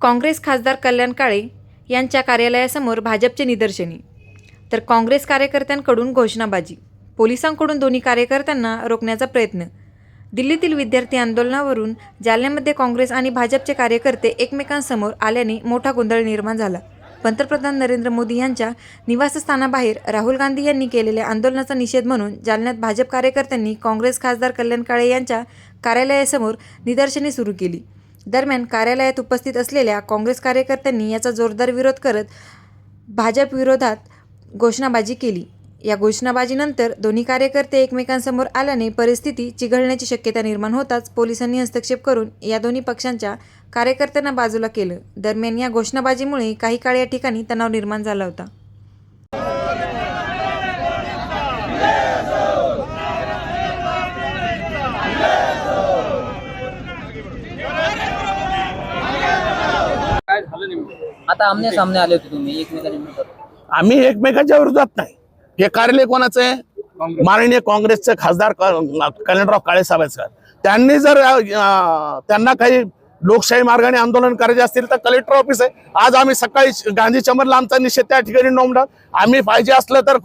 काँग्रेस खासदार कल्याण काळे यांच्या कार्यालयासमोर भाजपचे निदर्शने, तर काँग्रेस कार्यकर्त्यांकडून घोषणाबाजी, पोलिसांकडून दोन्ही कार्यकर्त्यांना रोखण्याचा प्रयत्न. दिल्लीतील विद्यार्थी आंदोलनावरून जालन्यामध्ये काँग्रेस आणि भाजपचे कार्यकर्ते एकमेकांसमोर आल्याने मोठा गोंधळ निर्माण झाला. पंतप्रधान नरेंद्र मोदी यांच्या निवासस्थानाबाहेर राहुल गांधी यांनी केलेल्या आंदोलनाचा निषेध म्हणून जालन्यात भाजप कार्यकर्त्यांनी काँग्रेस खासदार कल्याण काळे यांच्या कार्यालयासमोर निदर्शने सुरू केली. दरम्यान कार्यालयात उपस्थित असलेल्या काँग्रेस कार्यकर्त्यांनी याचा जोरदार विरोध करत भाजप विरोधात घोषणाबाजी केली. या घोषणाबाजीनंतर दोन्ही कार्यकर्ते एकमेकांसमोर आल्याने परिस्थिती चिघळण्याची शक्यता निर्माण होताच पोलिसांनी हस्तक्षेप करून या दोन्ही पक्षांच्या कार्यकर्त्यांना बाजूला केलं. दरम्यान या घोषणाबाजीमुळे काही काळ या ठिकाणी तणाव निर्माण झाला होता. आता आमने सामने आले होते तुम्ही एकमेकांविरोधात. आम्ही एकमेकांच्या विरोधात नाही. हे कार्यालय कोणाचं आहे? माननीय काँग्रेसचे खासदार कल्याणराव काळे साहेब. त्यांनी जर त्यांना काही लोकशाही मार्गाने आंदोलन करायचे असतील तर कलेक्टर ऑफिस आहे. आज आम्ही सकाळी गांधी चमरला आमचा निषेध त्या ठिकाणी नोंदवला. आम्ही पाहिजे असलं तर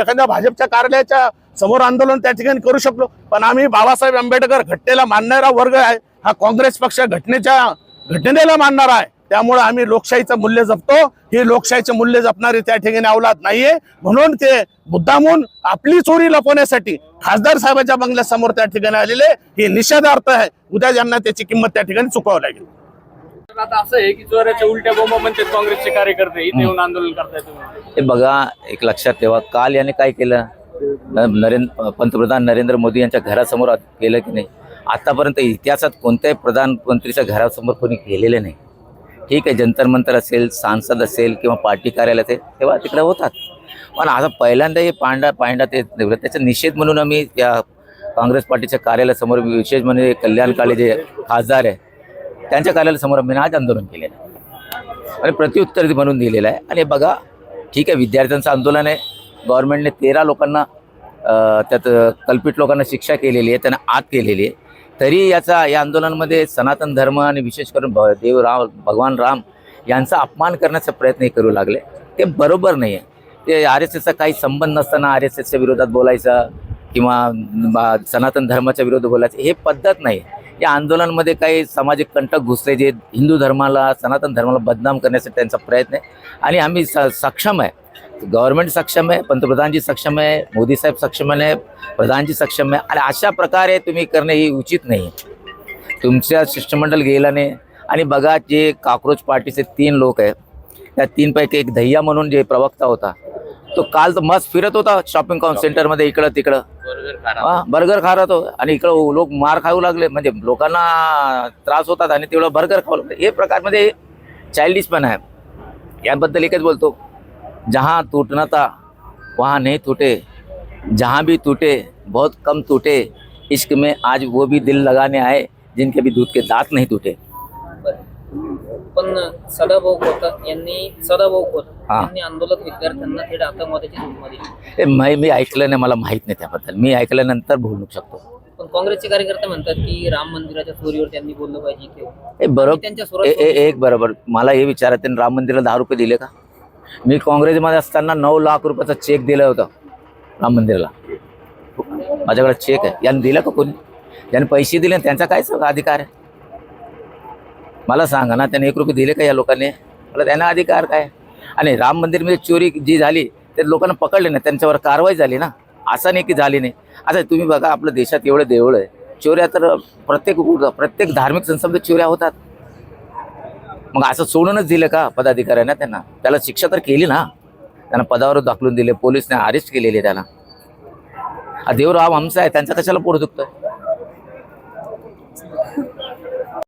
एखाद्या भाजपच्या कार्यालयाच्या समोर आंदोलन त्या ठिकाणी करू शकलो, पण आम्ही बाबासाहेब आंबेडकर घटनेला मानणारा वर्ग आहे. हा काँग्रेस पक्ष घटनेला मानणारा आहे. त्यामुळे आम्ही लोकशाहीचं मूल्य जपतो. ही लोकशाहीचे मूल्य जपणारे त्या ठिकाणी अवलाद नाहीये, म्हणून ते मुद्दामून आपली चोरी लपवण्यासाठी खासदार साहेबांच्या बंगल्यासमोर त्या ठिकाणी आलेले हे निषेधार्थ आहे. उद्या ज्यांना त्याची किंमत त्या ठिकाणी चुकावं लागेल. आता असं आहे की चोराच्या उलट्या बोंबा म्हणतात काँग्रेसचे कार्यकर्ते इथे येऊन आंदोलन करतायत. हे बघा, एक लक्षात ठेवा, काल याने काय केलं, पंतप्रधान नरेंद्र मोदी यांच्या घरासमोर केलं की नाही? आतापर्यंत इतिहासात कोणत्याही प्रधानमंत्रीच्या घरासमोर कोणी केलेलं नाही. ठीक आहे, जंतर मंतर असेल, सांसद असेल किंवा पार्टी कार्यालय असेल तेव्हा तिकडे होतात, पण आता पहिल्यांदा हे पांडा ते त्याचा निषेध म्हणून आम्ही त्या काँग्रेस पार्टीच्या कार्यालयासमोर, विशेष म्हणजे कल्याण काळे जे खासदार आहे त्यांच्या कार्यालयासमोर आम्ही आज आंदोलन केलेलं आहे आणि प्रत्युत्तर म्हणून दिलेलं आहे. आणि बघा, ठीक आहे, विद्यार्थ्यांचं आंदोलन आहे. गव्हर्नमेंटने 13 लोकांना त्यात कल्पित लोकांना शिक्षा केलेली आहे, त्यांना आत केलेली आहे. तरी या आंदोलनामध्ये सनातन धर्म आणि विशेष करून भगवान राम यांचा अपमान करण्याचा प्रयत्न करू लागले. ते बरोबर नाही आहे. ते RSSचा काही संबंध नसताना RSSच्या विरोधात बोलायचा किंवा सनातन धर्माच्या विरोधात बोलायचं हे पद्धत नाही. या आंदोलनामध्ये काही सामाजिक कंटक घुसले जे हिंदू धर्माला, सनातन धर्माला बदनाम करण्यासाठी त्यांचा प्रयत्न आहे. आणि आम्ही सक्षम आहे, गव्हर्नमेंट सक्षम आहे, पंतप्रधानजी सक्षम आहे, मोदी साहेब सक्षम आहे, प्रधानजी सक्षम आहे. आणि अशा प्रकारे तुम्ही करणे ही उचित नाही. तुमच्या शिष्टमंडळ गेला नाही. आणि बघा, जे कॉकरोच पार्टीचे 3 लोक आहेत, त्या 3 पैकी एक दह्या म्हणून जे प्रवक्ता होता तो काल तर मस्त फिरत होता शॉपिंग सेंटरमध्ये, इकडं तिकडं बर्गर खा राहतो आणि इकडं लोक मार खाऊ लागले. म्हणजे लोकांना त्रास होतात आणि तेवढं बर्गर खाऊ लागले. हे प्रकारमध्ये चाइल्डिश पण आहे. याबद्दल एकच बोलतो, जहाँ टूटना था वहाँ नहीं टूटे, जहाँ भी टूटे बहुत कम टूटे, इश्क में आज वो भी दिल लगाने आए जिनके भी दूध के दांत नहीं टूटे. पण सदाभाऊ खोत यांनी आंदोलक विद्यार्थ्यांना थेट आतंकवादाची सूचना दिली. मी ऐकलं नाही, मला माहित नाही त्याबद्दल. मी ऐकल्यानंतर बोलू शकतो. पण काँग्रेसचे कार्यकर्ते म्हणतात की राम मंदिराच्या चोरीवर त्यांनी बोललं पाहिजे. हे बरोबर, एक बरोबर. मला हे विचारायचं, राम मंदिराला 10 रुपये दिले का? मी काँग्रेसमध्ये असताना 9 लाख रुपयाचा चेक दिला होता राम मंदिराला. माझ्याकडे चेक आहे. यांनी दिलं का कोणी? ज्यांनी पैसे दिले त्यांचा काय सगळा अधिकार आहे? मला सांगा ना, त्यांनी 1 रुपये दिले का या लोकांनी? मला त्यांना अधिकार काय? आणि राम मंदिरमध्ये चोरी जी झाली ते लोकांना पकडले नाही, त्यांच्यावर कारवाई झाली ना. असं नाही की झाली नाही. आता तुम्ही बघा, आपल्या देशात एवढं देवळं आहे, चोऱ्या तर प्रत्येक धार्मिक संस्थेमध्ये चोऱ्या होतात. मग असं सोडूनच दिलं का पदाधिकाऱ्यांना? त्याला शिक्षा तर केली ना. त्यांना पदावर दाखलून दिले, पोलिसने अरेस्ट केलेले त्याला. देवराव आमचा आहे, त्यांचा कशाला पोट दुखतोय?